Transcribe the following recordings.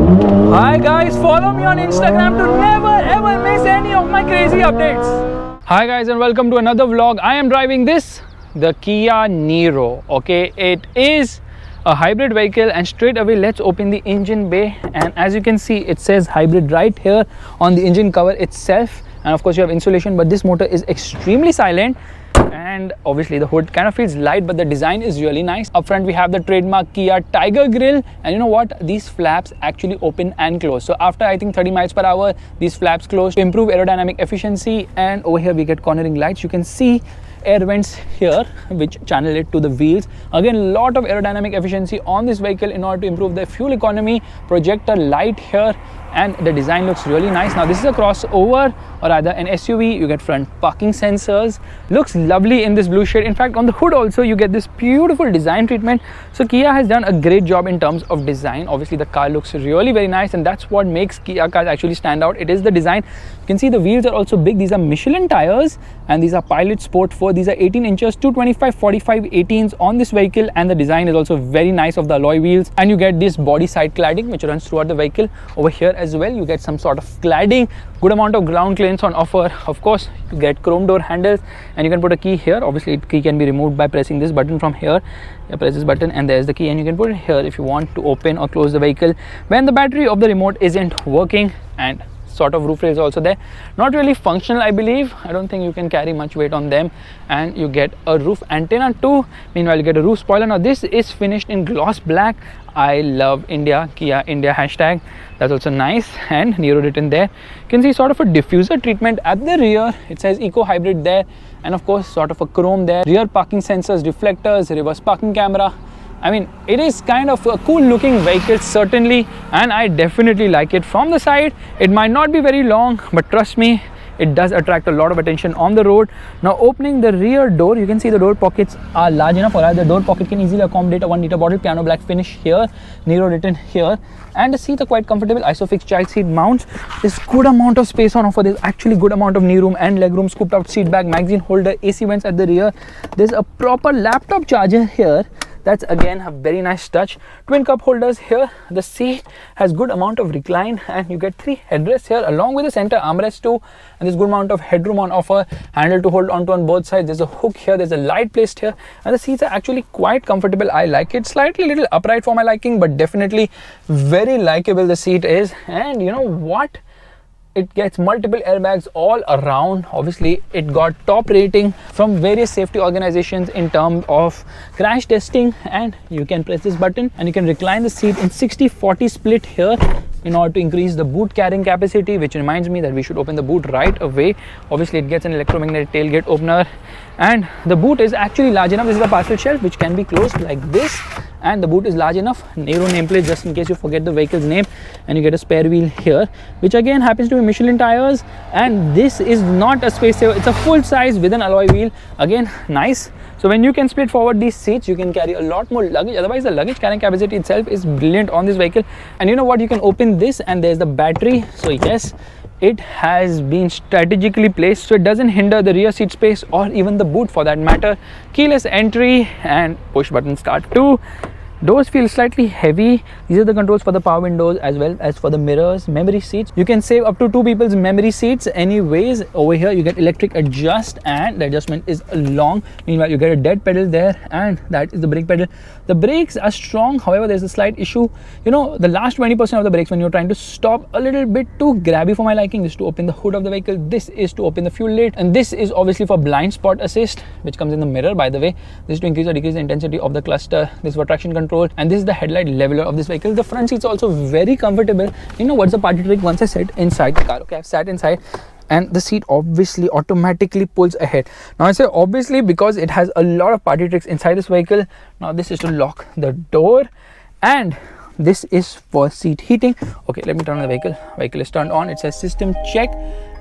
Hi guys, follow me on Instagram to never ever miss any of my crazy updates. Hi guys and welcome to another vlog. I am driving this, the Kia Niro. Okay, it is a hybrid vehicle and straight away let's open the engine bay, and as you can see it says hybrid right here on the engine cover itself, and of course you have insulation, but this motor is extremely silent. And obviously the hood kind of feels light, but the design is really nice. Up front we have the trademark Kia Tiger grille, and you know what, these flaps actually open and close. So after I think 30 miles per hour these flaps close to improve aerodynamic efficiency. And over here we get cornering lights. You can see air vents here which channel it to the wheels. Again, a lot of aerodynamic efficiency on this vehicle in order to improve the fuel economy. Projector light here, and the design looks really nice. Now this is a crossover or rather an SUV. You get front parking sensors, looks lovely in this blue shade. In fact, on the hood also you get this beautiful design treatment. So Kia has done a great job in terms of design. Obviously the car looks really very nice, and that's what makes Kia cars actually stand out. It is the design. You can see the wheels are also big. These are Michelin tires and these are Pilot Sport 4. These are 18 inches, 225 45 18s on this vehicle, and the design is also very nice of the alloy wheels. And you get this body side cladding which runs throughout the vehicle. Over here as well you get some sort of cladding, good amount of ground clearance on offer. Of course you get chrome door handles, and you can put a key here. Obviously key can be removed by pressing this button from here. You press this button and there's the key, and you can put it here if you want to open or close the vehicle when the battery of the remote isn't working. And sort of roof rails also there, not really functional I believe. I don't think you can carry much weight on them. And you get a roof antenna too. Meanwhile you get a roof spoiler. Now this is finished in gloss black. I love India, Kia India hashtag, that's also nice, and Niro written there. You can see sort of a diffuser treatment at the rear. It says eco hybrid there, and of course sort of a chrome there. Rear parking sensors, reflectors, reverse parking camera. I mean, it is kind of a cool looking vehicle certainly, and I definitely like it. From the side it might not be very long, but trust me, it does attract a lot of attention on the road. Now opening the rear door, you can see the door pockets are large enough, or rather the door pocket can easily accommodate a 1 liter bottle. Piano black finish here, Niro written here, and the seats are quite comfortable. Isofix child seat mounts. There's good amount of space on offer. There's actually good amount of knee room and leg room. Scooped out seat back, magazine holder, AC vents at the rear. There's a proper laptop charger here. That's again a very nice touch. Twin cup holders here. The seat has good amount of recline, and you get 3 headrests here along with the center armrest too. And there's good amount of headroom on offer. Handle to hold onto on both sides. There's a hook here. There's a light placed here, and the seats are actually quite comfortable. I like it. Slightly little upright for my liking, but definitely very likable the seat is. And you know what? It gets multiple airbags all around. Obviously it got top rating from various safety organizations in terms of crash testing. And you can press this button and you can recline the seat in 60-40 split here in order to increase the boot carrying capacity, which reminds me that we should open the boot right away. Obviously it gets an electromagnetic tailgate opener, and the boot is actually large enough. This is a parcel shelf which can be closed like this, and the boot is large enough. Niro nameplate just in case you forget the vehicle's name. And you get a spare wheel here, which again happens to be Michelin tires, and this is not a space saver. It's a full size with an alloy wheel. Again, nice. So when you can split forward these seats, you can carry a lot more luggage. Otherwise the luggage carrying capacity itself is brilliant on this vehicle. And you know what, you can open this and there's the battery. So yes, it has been strategically placed so it doesn't hinder the rear seat space or even the boot for that matter. Keyless entry and push button start too. Doors feel slightly heavy. These are the controls for the power windows as well as for the mirrors. Memory seats, you can save up to 2 people's memory seats anyways. Over here you get electric adjust, and the adjustment is long. Meanwhile you get a dead pedal there, and that is the brake pedal. The brakes are strong, however there's a slight issue. You know, the last 20% of the brakes when you're trying to stop a little bit too grabby for my liking. This is to open the hood of the vehicle, this is to open the fuel lid, and this is obviously for blind spot assist, which comes in the mirror by the way. This is to increase or decrease the intensity of the cluster. This is for traction control, and this is the headlight leveler of this vehicle. The front seats also very comfortable. You know what's the party trick? Once I sat inside the car, okay, I've sat inside and the seat obviously automatically pulls ahead. Now I say obviously because it has a lot of party tricks inside this vehicle. Now this is to lock the door, and this is for seat heating. Okay, let me turn on the vehicle. Vehicle is turned on. It says system check,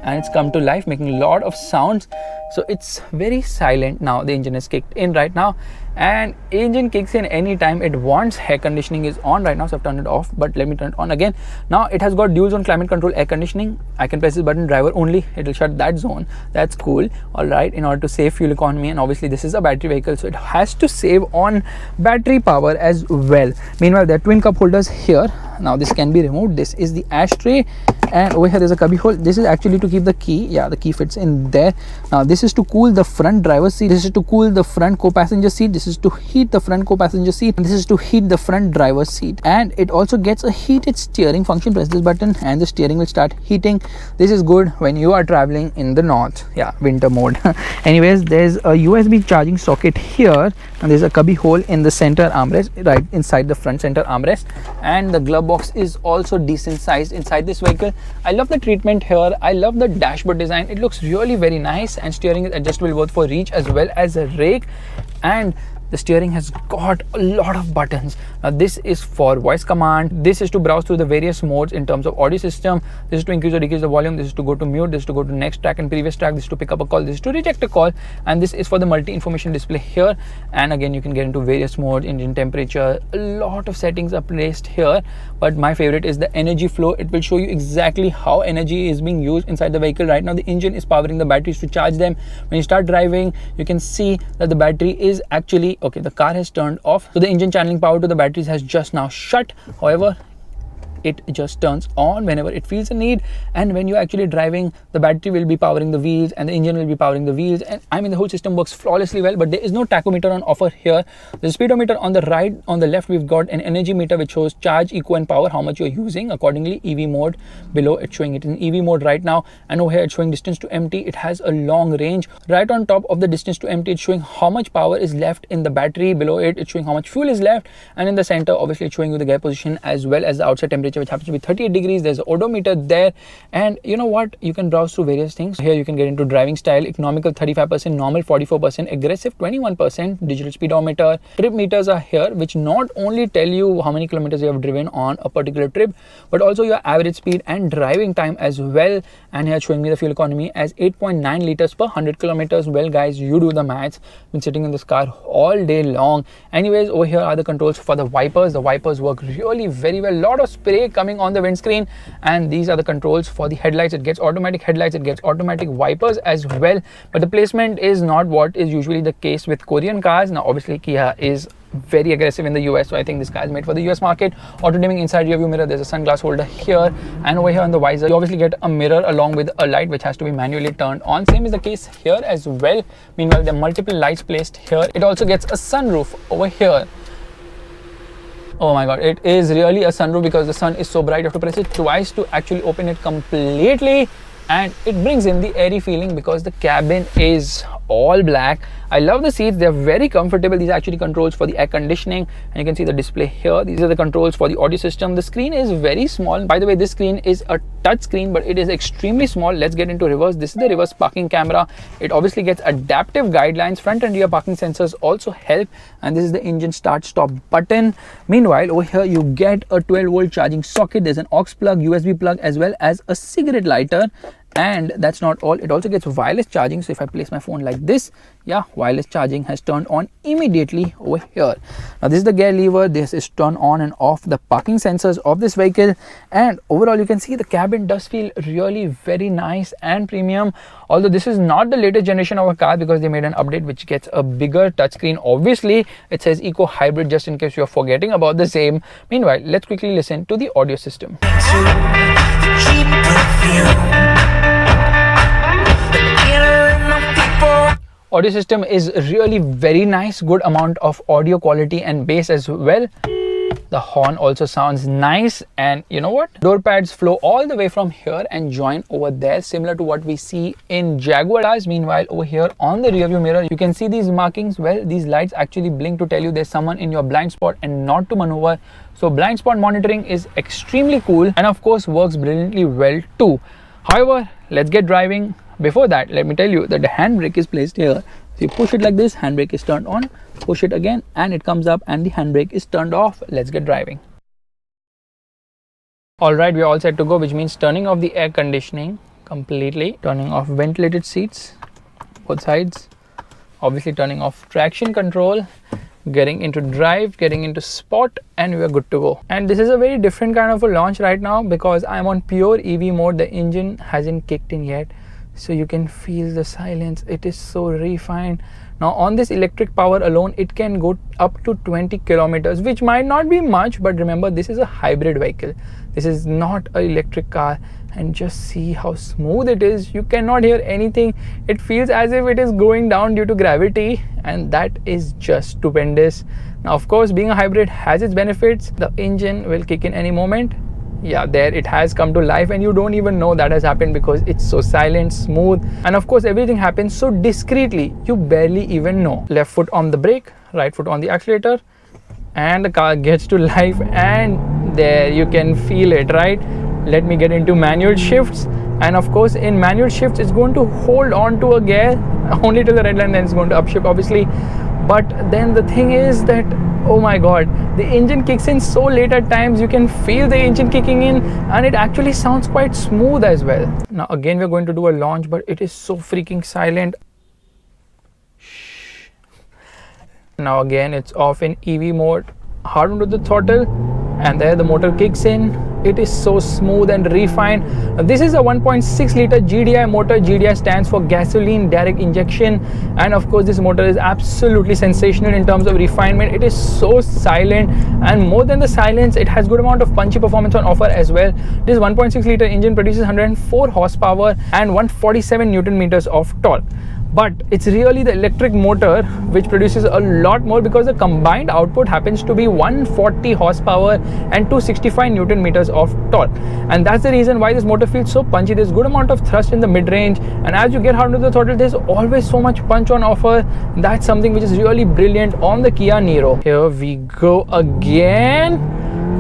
and it's come to life, making a lot of sounds. So it's very silent now. The engine is kicked in right now, and engine kicks in anytime it wants. Air conditioning is on right now, so I've turned it off, but let me turn it on again. Now it has got dual zone climate control air conditioning. I can press this button, driver only, it will shut that zone. That's cool. All right, in order to save fuel economy, and obviously this is a battery vehicle, so it has to save on battery power as well. Meanwhile, there are twin cup holders here. Now this can be removed. This is the ashtray, and over here there's a cubby hole. This is actually to keep the key. Yeah, the key fits in there. Now this is to cool the front driver's seat. This is to cool the front co-passenger seat. This is to heat the front co-passenger seat. And this is to heat the front driver's seat. And it also gets a heated steering function. Press this button and the steering will start heating. This is good when you are traveling in the north. Yeah, winter mode. Anyways, there's a USB charging socket here, and there's a cubby hole in the center armrest, right inside the front center armrest. And the glove box is also decent sized inside this vehicle. I love the treatment here. I love the dashboard design. It looks really very nice, and steering is adjustable both for reach as well as a rake. And the steering has got a lot of buttons. Now this is for voice command. This is to browse through the various modes in terms of audio system. This is to increase or decrease the volume. This is to go to mute. This is to go to next track and previous track. This is to pick up a call. This is to reject a call. And this is for the multi-information display here. And again, you can get into various modes, engine temperature. A lot of settings are placed here, but my favorite is the energy flow. It will show you exactly how energy is being used inside the vehicle. Right now the engine is powering the batteries to charge them. When you start driving, you can see that the battery is actually okay. The car has turned off, so the engine channeling power to the batteries has just now shut. However, it just turns on whenever it feels a need, and when you're actually driving, the battery will be powering the wheels and the engine will be powering the wheels, and I mean the whole system works flawlessly well. But there is no tachometer on offer here. The speedometer on the right. On the left we've got an energy meter which shows charge, eco and power, how much you're using. Accordingly, EV mode below, it's showing it in EV mode right now, and over here it's showing distance to empty. It has a long range. Right on top of the distance to empty, it's showing how much power is left in the battery. Below it, it's showing how much fuel is left, and in the center obviously it's showing you the gear position as well as the outside temperature, which happens to be 38 degrees. There's an odometer there, and you know what, you can browse through various things here. You can get into driving style, economical 35%, normal 44%, aggressive 21%, digital speedometer. Trip meters are here, which not only tell you how many kilometers you have driven on a particular trip, but also your average speed and driving time as well. And here showing me the fuel economy as 8.9 liters per 100 kilometers. Well guys, you do the maths. Been sitting in this car all day long. Anyways, over here are the controls for the wipers. The wipers work really very well. Lot of spray coming on the windscreen, and these are the controls for the headlights. It gets automatic headlights, it gets automatic wipers as well, but the placement is not what is usually the case with Korean cars. Now obviously Kia is very aggressive in the US, so I think this car is made for the US market. Auto dimming inside rear view mirror. There's a sunglass holder here, and over here on the visor you obviously get a mirror along with a light which has to be manually turned on. Same is the case here as well. Meanwhile, there are multiple lights placed here. It also gets a sunroof over here. Oh my god, it is really a sunroof because the sun is so bright. You have to press it twice to actually open it completely, and it brings in the airy feeling because the cabin is all black. I love the seats, they're very comfortable. These are actually controls for the air conditioning, and you can see the display here. These are the controls for the audio system. The screen is very small. By the way, this screen is a touch screen, but it is extremely small. Let's get into reverse. This is the reverse parking camera. It obviously gets adaptive guidelines. Front and rear parking sensors also help, and this is the engine start stop button. Meanwhile, over here you get a 12-volt charging socket. There's an aux plug, USB plug, as well as a cigarette lighter. And that's not all, it also gets wireless charging. So if I place my phone like this, yeah, wireless charging has turned on immediately over here. Now this is the gear lever. This is turn on and off the parking sensors of this vehicle, and overall you can see the cabin does feel really very nice and premium. Although this is not the latest generation of a car because they made an update which gets a bigger touchscreen. Obviously it says eco hybrid just in case you're forgetting about the same. Meanwhile, let's quickly listen to the audio system. Audio system is really very nice, good amount of audio quality and bass as well. The horn also sounds nice, and you know what, door pads flow all the way from here and join over there, similar to what we see in Jaguar cars. Meanwhile, over here on the rear view mirror you can see these markings. Well, these lights actually blink to tell you there's someone in your blind spot and not to maneuver. So blind spot monitoring is extremely cool, and of course works brilliantly well too. However, let's get driving. Before that, let me tell you that the handbrake is placed here. So you push it like this, handbrake is turned on, push it again and it comes up and the handbrake is turned off. Let's get driving. Alright, we are all set to go, which means turning off the air conditioning, completely. Turning off ventilated seats, both sides. Obviously turning off traction control, getting into drive, getting into sport, and we are good to go. And this is a very different kind of a launch right now because I'm on pure EV mode. The engine hasn't kicked in yet, so you can feel the silence. It is so refined. Now on this electric power alone, it can go up to 20 kilometers, which might not be much, but remember, this is a hybrid vehicle. This is not an electric car. And just see how smooth it is. You cannot hear anything. It feels as if it is going down due to gravity, and that is just stupendous. Now of course, being a hybrid has its benefits. The engine will kick in any moment. Yeah, there it has come to life, and you don't even know that has happened because it's so silent, smooth, and of course everything happens so discreetly you barely even know. Left foot on the brake, right foot on the accelerator, and the car gets to life, and there you can feel it, right? Let me get into manual shifts, and of course in manual shifts it's going to hold on to a gear only to the red line, then it's going to upshift obviously. But then the thing is that, oh my god, the engine kicks in so late at times. You can feel the engine kicking in, and it actually sounds quite smooth as well. Now again we're going to do a launch, but it is so freaking silent. Shh. Now again it's off in EV mode, hard onto the throttle, and there the motor kicks in. It is so smooth and refined. This is a 1.6 liter GDI motor. GDI stands for gasoline direct injection, and of course this motor is absolutely sensational in terms of refinement. It is so silent, and more than the silence, it has good amount of punchy performance on offer as well. This 1.6 liter engine produces 104 horsepower and 147 Newton meters of torque. But it's really the electric motor which produces a lot more, because the combined output happens to be 140 horsepower and 265 Newton meters of torque. And that's the reason why this motor feels so punchy. There's good amount of thrust in the mid-range, and as you get hard into the throttle, there's always so much punch on offer. That's something which is really brilliant on the Kia Niro. Here we go again.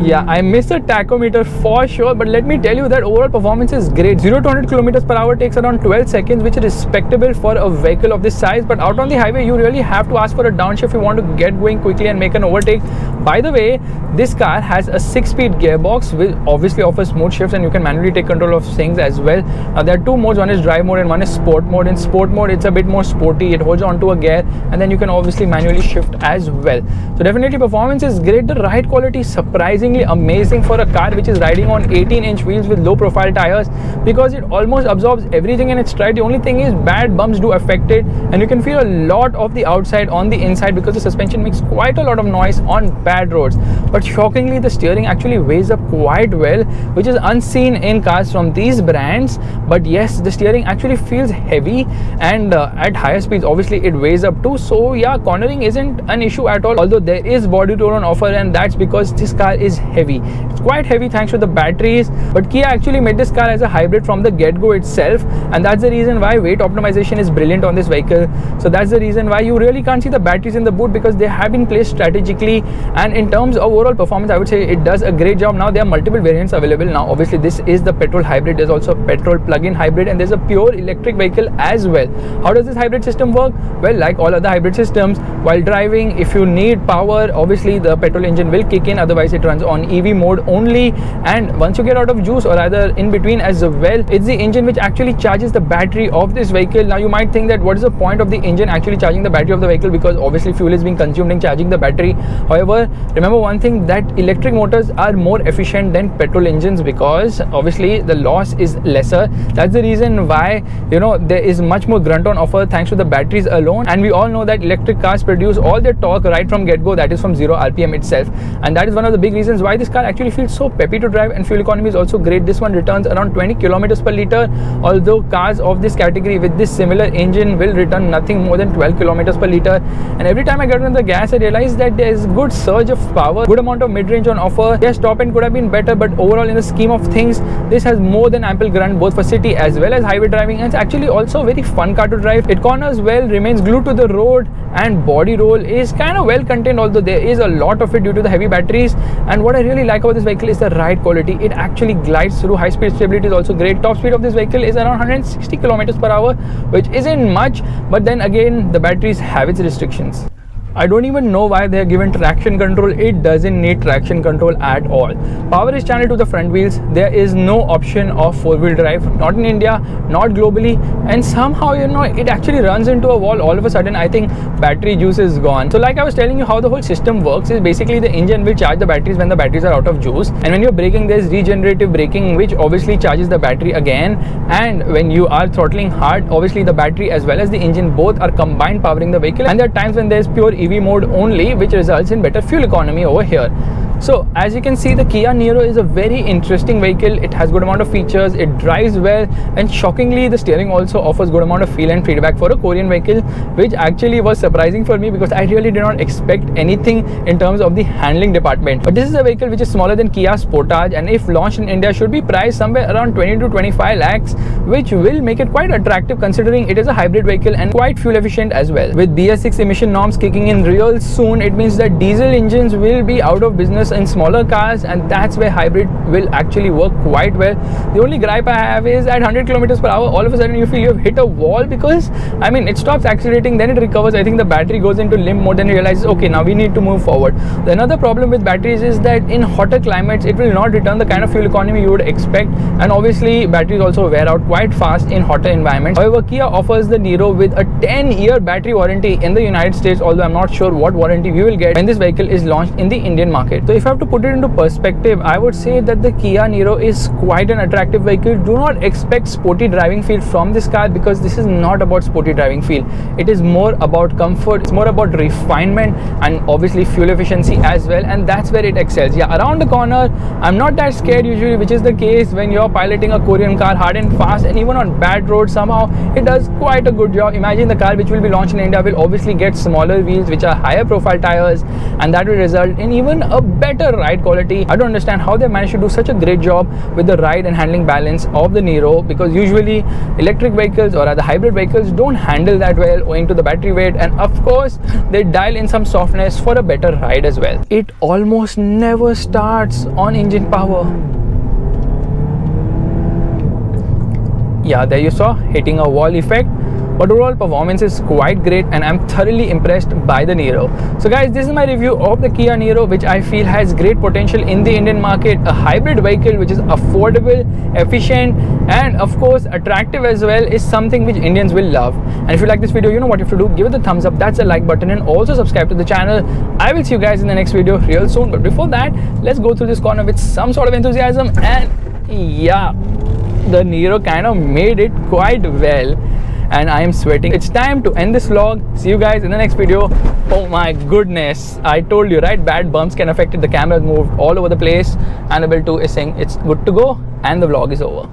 Yeah, I missed the tachometer for sure, but let me tell you that overall performance is great. 0 to 100 kilometers per hour takes around 12 seconds, which is respectable for a vehicle of this size. But out on the highway, you really have to ask for a downshift if you want to get going quickly and make an overtake. By the way, this car has a 6-speed gearbox, which obviously offers smooth shifts, and you can manually take control of things as well. Now there are two modes. One is drive mode and one is sport mode. In sport mode, it's a bit more sporty. It holds onto a gear, and then you can obviously manually shift as well. So definitely performance is great. The ride quality is surprisingly amazing for a car which is riding on 18-inch wheels with low profile tires, because it almost absorbs everything in its stride. The only thing is bad bumps do affect it, and you can feel a lot of the outside on the inside because the suspension makes quite a lot of noise on bad roads. But shockingly, the steering actually weighs up quite well, which is unseen in cars from these brands. But yes, the steering actually feels heavy, and at higher speeds obviously it weighs up too. So yeah, cornering isn't an issue at all, although there is body roll on offer, and that's because this car is heavy. It's quite heavy thanks to the batteries, but Kia actually made this car as a hybrid from the get-go itself, and that's the reason why weight optimization is brilliant on this vehicle. So that's the reason why you really can't see the batteries in the boot, because they have been placed strategically. And in terms of overall performance, I would say it does a great job. Now there are multiple variants available. Now obviously this is the petrol hybrid. There's also a petrol plug-in hybrid, and there's a pure electric vehicle as well. How does this hybrid system work? Well, like all other hybrid systems, while driving, if you need power, obviously the petrol engine will kick in, otherwise it runs on EV mode only. And once you get out of juice, or either in between as well, it's the engine which actually charges the battery of this vehicle. Now you might think that what is the point of the engine actually charging the battery of the vehicle, because obviously fuel is being consumed in charging the battery. However, remember one thing, that electric motors are more efficient than petrol engines, because obviously the loss is lesser. That's the reason why, you know, there is much more grunt on offer thanks to the batteries alone. And we all know that electric cars produce all their torque right from get-go, that is from 0 RPM itself, and that is one of the big reasons why this car actually feels so peppy to drive. And fuel economy is also great. This one returns around 20 kilometers per liter, although cars of this category with this similar engine will return nothing more than 12 kilometers per liter. And every time I get on the gas, I realize that there is good surge of power, good amount of mid-range on offer. Yes, top end could have been better, but overall in the scheme of things, this has more than ample grunt both for city as well as highway driving, and it's actually also a very fun car to drive. It corners well, remains glued to the road, and body roll is kind of well contained, although there is a lot of it due to the heavy batteries. And what I really like about this vehicle is the ride quality. It actually glides through. High speed stability is also great. Top speed of this vehicle is around 160 kilometers per hour, which isn't much, but then again the batteries have its restrictions. I don't even know why they are given traction control. It doesn't need traction control at all. Power is channeled to the front wheels. There is no option of four-wheel drive, not in India, not globally, and somehow, you know, it actually runs into a wall. All of a sudden, I think battery juice is gone. So like I was telling you, how the whole system works is basically the engine will charge the batteries when the batteries are out of juice, and when you're braking, there's regenerative braking, which obviously charges the battery again. And when you are throttling hard, obviously the battery as well as the engine both are combined powering the vehicle, and there are times when there's pure EV mode only, which results in better fuel economy over here. So as you can see, the Kia Niro is a very interesting vehicle. It has good amount of features, it drives well, and shockingly the steering also offers good amount of feel and feedback for a Korean vehicle, which actually was surprising for me because I really did not expect anything in terms of the handling department. But this is a vehicle which is smaller than Kia Sportage, and if launched in India should be priced somewhere around 20 to 25 lakhs, which will make it quite attractive considering it is a hybrid vehicle and quite fuel efficient as well. With BS6 emission norms kicking in real soon, it means that diesel engines will be out of business in smaller cars, and that's where hybrid will actually work quite well. The only gripe I have is at 100 kilometers per hour, all of a sudden you feel you have hit a wall, because I mean it stops accelerating, then it recovers. I think the battery goes into limp mode, then it realizes okay, now we need to move forward. Another problem with batteries is that in hotter climates it will not return the kind of fuel economy you would expect, and obviously batteries also wear out quite fast in hotter environments. However, Kia offers the Niro with a 10-year battery warranty in the United States, although I'm not sure what warranty we will get when this vehicle is launched in the Indian market. So if I have to put it into perspective, I would say that the Kia Niro is quite an attractive vehicle. Do not expect sporty driving feel from this car, because this is not about sporty driving feel. It is more about comfort, it's more about refinement, and obviously fuel efficiency as well, and that's where it excels. Yeah, around the corner I'm not that scared usually, which is the case when you're piloting a Korean car hard and fast, and even on bad roads somehow it does quite a good job. Imagine the car which will be launched in India will obviously get smaller wheels, which are higher profile tires, and that will result in even a better ride quality. I don't understand how they managed to do such a great job with the ride and handling balance of the Niro, because usually electric vehicles or other hybrid vehicles don't handle that well owing to the battery weight, and of course they dial in some softness for a better ride as well. It almost never starts on engine power. Yeah, there you saw hitting a wall effect. But overall performance is quite great, and I'm thoroughly impressed by the Niro. So guys, this is my review of the Kia Niro, which I feel has great potential in the Indian market. A hybrid vehicle which is affordable, efficient, and of course attractive as well, is something which Indians will love. And if you like this video, you know what you have to do. Give it a thumbs up, that's a like button, and also subscribe to the channel. I will see you guys in the next video real soon. But before that, let's go through this corner with some sort of enthusiasm. And yeah, the Niro kind of made it quite well, and I am sweating. It's time to end this vlog. See you guys in the next video. Oh my goodness, I told you, right? Bad bumps can affect it. The camera has moved all over the place. Annabelle 2 is saying it's good to go, and the vlog is over.